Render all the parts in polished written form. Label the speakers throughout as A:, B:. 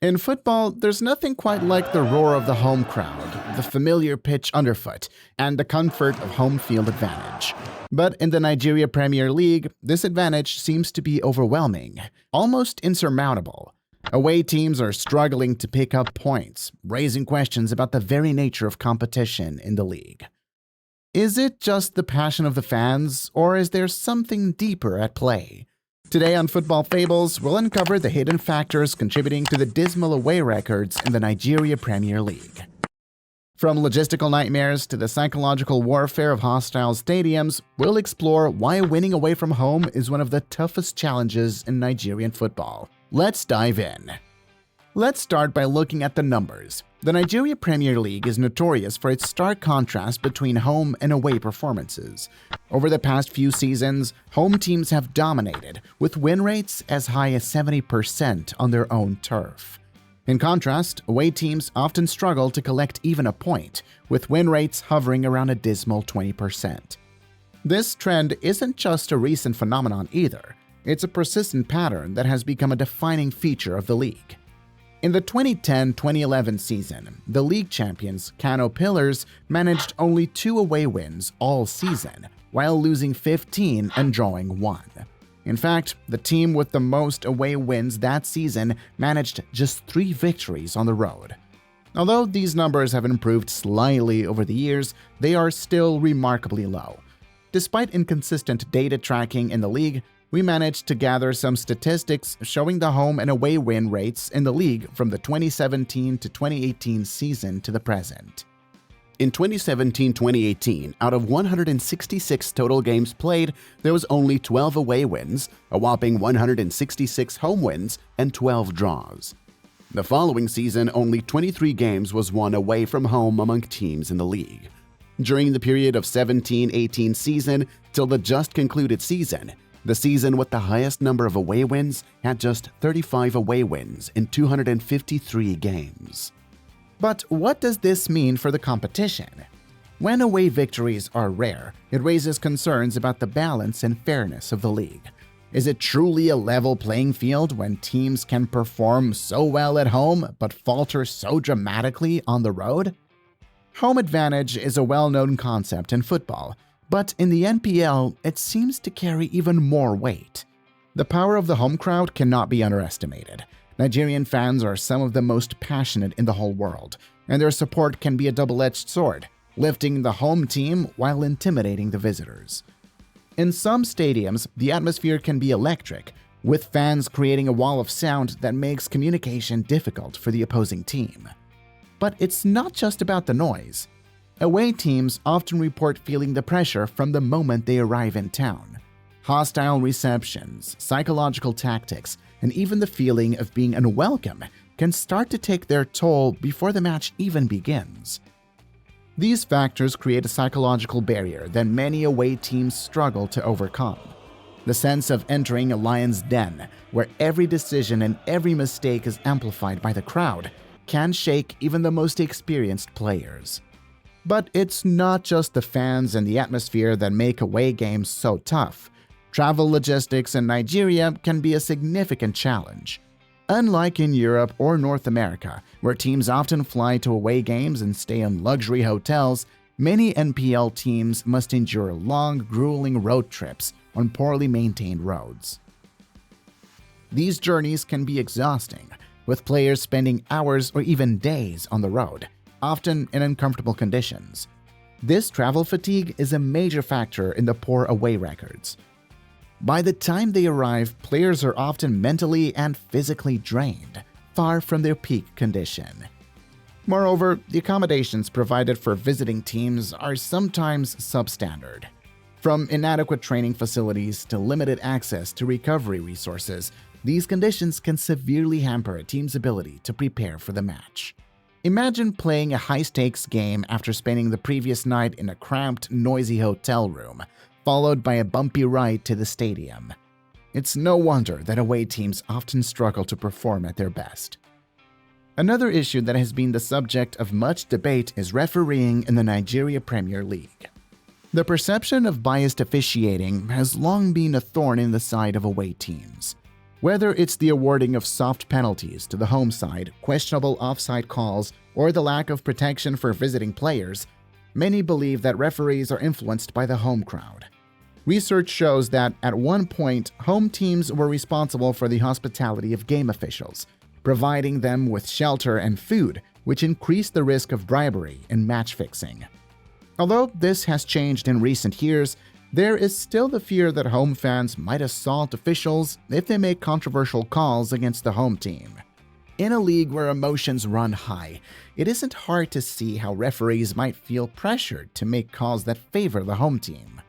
A: In football, there's nothing quite like the roar of the home crowd, the familiar pitch underfoot, and the comfort of home field advantage. But in the Nigeria Premier League, this advantage seems to be overwhelming, almost insurmountable. Away teams are struggling to pick up points, raising questions about the very nature of competition in the league. Is it just the passion of the fans, or is there something deeper at play? Today on Football Fables, we'll uncover the hidden factors contributing to the dismal away records in the Nigeria Premier League. From logistical nightmares to the psychological warfare of hostile stadiums, we'll explore why winning away from home is one of the toughest challenges in Nigerian football. Let's dive in. Let's start by looking at the numbers. The Nigeria Premier League is notorious for its stark contrast between home and away performances. Over the past few seasons, home teams have dominated, with win rates as high as 70% on their own turf. In contrast, away teams often struggle to collect even a point, with win rates hovering around a dismal 20%. This trend isn't just a recent phenomenon either. It's a persistent pattern that has become a defining feature of the league. In the 2010-2011 season, the league champions, Kano Pillars, managed only 2 away wins all season, while losing 15 and drawing 1. In fact, the team with the most away wins that season managed just 3 victories on the road. Although these numbers have improved slightly over the years, they are still remarkably low. Despite inconsistent data tracking in the league, we managed to gather some statistics showing the home and away win rates in the league from the 2017 to 2018 season to the present. In 2017-2018, out of 166 total games played, there was only 12 away wins, a whopping 166 home wins, and 12 draws. The following season, only 23 games was won away from home among teams in the league. During the period of 17-18 season till the just concluded season, the season with the highest number of away wins had just 35 away wins in 253 games. But what does this mean for the competition? When away victories are rare, it raises concerns about the balance and fairness of the league. Is it truly a level playing field when teams can perform so well at home but falter so dramatically on the road? Home advantage is a well-known concept in football, but in the NPL, it seems to carry even more weight. The power of the home crowd cannot be underestimated. Nigerian fans are some of the most passionate in the whole world, and their support can be a double-edged sword, lifting the home team while intimidating the visitors. In some stadiums, the atmosphere can be electric, with fans creating a wall of sound that makes communication difficult for the opposing team. But it's not just about the noise. Away teams often report feeling the pressure from the moment they arrive in town. Hostile receptions, psychological tactics, and even the feeling of being unwelcome can start to take their toll before the match even begins. These factors create a psychological barrier that many away teams struggle to overcome. The sense of entering a lion's den, where every decision and every mistake is amplified by the crowd, can shake even the most experienced players. But it's not just the fans and the atmosphere that make away games so tough. Travel logistics in Nigeria can be a significant challenge. Unlike in Europe or North America, where teams often fly to away games and stay in luxury hotels, many NPL teams must endure long, grueling road trips on poorly maintained roads. These journeys can be exhausting, with players spending hours or even days on the road, often in uncomfortable conditions. This travel fatigue is a major factor in the poor away records. By the time they arrive, players are often mentally and physically drained, far from their peak condition. Moreover, the accommodations provided for visiting teams are sometimes substandard. From inadequate training facilities to limited access to recovery resources, these conditions can severely hamper a team's ability to prepare for the match. Imagine playing a high-stakes game after spending the previous night in a cramped, noisy hotel room, followed by a bumpy ride to the stadium. It's no wonder that away teams often struggle to perform at their best. Another issue that has been the subject of much debate is refereeing in the Nigeria Premier League. The perception of biased officiating has long been a thorn in the side of away teams. Whether it's the awarding of soft penalties to the home side, questionable offside calls, or the lack of protection for visiting players, many believe that referees are influenced by the home crowd. Research shows that at one point, home teams were responsible for the hospitality of game officials, providing them with shelter and food, which increased the risk of bribery and match fixing. Although this has changed in recent years, there is still the fear that home fans might assault officials if they make controversial calls against the home team. In a league where emotions run high, it isn't hard to see how referees might feel pressured to make calls that favor the home team.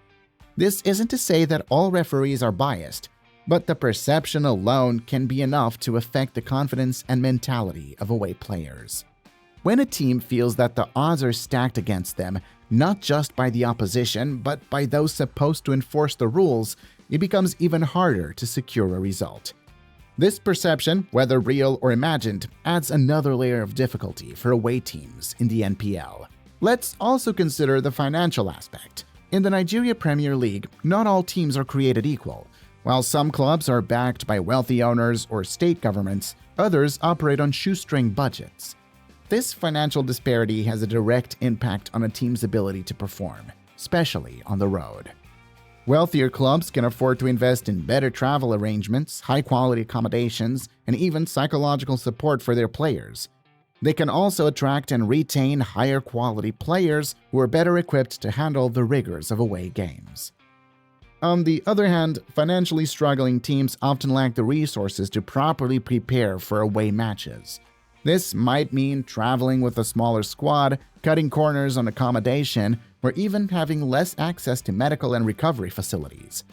A: This isn't to say that all referees are biased, but the perception alone can be enough to affect the confidence and mentality of away players. When a team feels that the odds are stacked against them, not just by the opposition, but by those supposed to enforce the rules, it becomes even harder to secure a result. This perception, whether real or imagined, adds another layer of difficulty for away teams in the NPL. Let's also consider the financial aspect. In the Nigeria Premier League, not all teams are created equal. While some clubs are backed by wealthy owners or state governments, others operate on shoestring budgets. This financial disparity has a direct impact on a team's ability to perform, especially on the road. Wealthier clubs can afford to invest in better travel arrangements, high-quality accommodations, and even psychological support for their players. They can also attract and retain higher-quality players who are better equipped to handle the rigors of away games. On the other hand, financially struggling teams often lack the resources to properly prepare for away matches. This might mean traveling with a smaller squad, cutting corners on accommodation, or even having less access to medical and recovery facilities.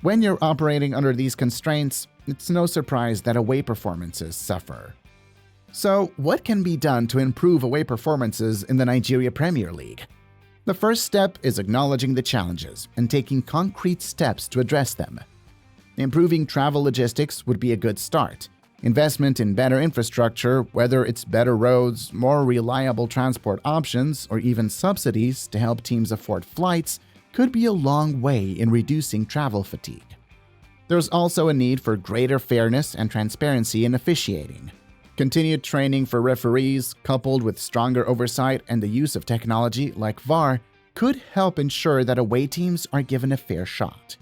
A: When you're operating under these constraints, it's no surprise that away performances suffer. So, what can be done to improve away performances in the Nigeria Premier League? The first step is acknowledging the challenges and taking concrete steps to address them. Improving travel logistics would be a good start. Investment in better infrastructure, whether it's better roads, more reliable transport options, or even subsidies to help teams afford flights, could be a long way in reducing travel fatigue. There's also a need for greater fairness and transparency in officiating. Continued training for referees, coupled with stronger oversight and the use of technology like VAR, could help ensure that away teams are given a fair shot.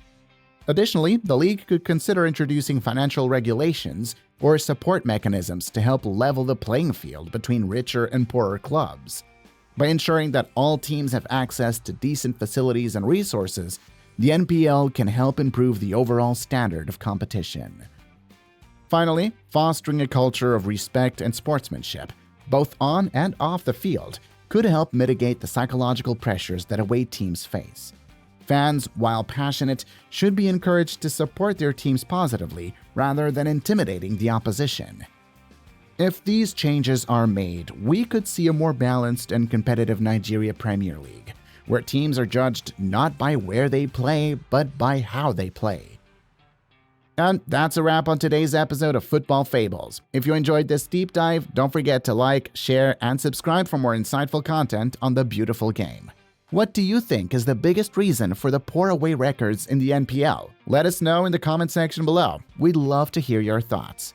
A: Additionally, the league could consider introducing financial regulations or support mechanisms to help level the playing field between richer and poorer clubs. By ensuring that all teams have access to decent facilities and resources, the NPL can help improve the overall standard of competition. Finally, fostering a culture of respect and sportsmanship, both on and off the field, could help mitigate the psychological pressures that away teams face. Fans, while passionate, should be encouraged to support their teams positively rather than intimidating the opposition. If these changes are made, we could see a more balanced and competitive Nigeria Premier League, where teams are judged not by where they play, but by how they play. And that's a wrap on today's episode of Football Fables. If you enjoyed this deep dive, don't forget to like, share, and subscribe for more insightful content on the beautiful game. What do you think is the biggest reason for the poor away records in the NPL? Let us know in the comment section below. We'd love to hear your thoughts.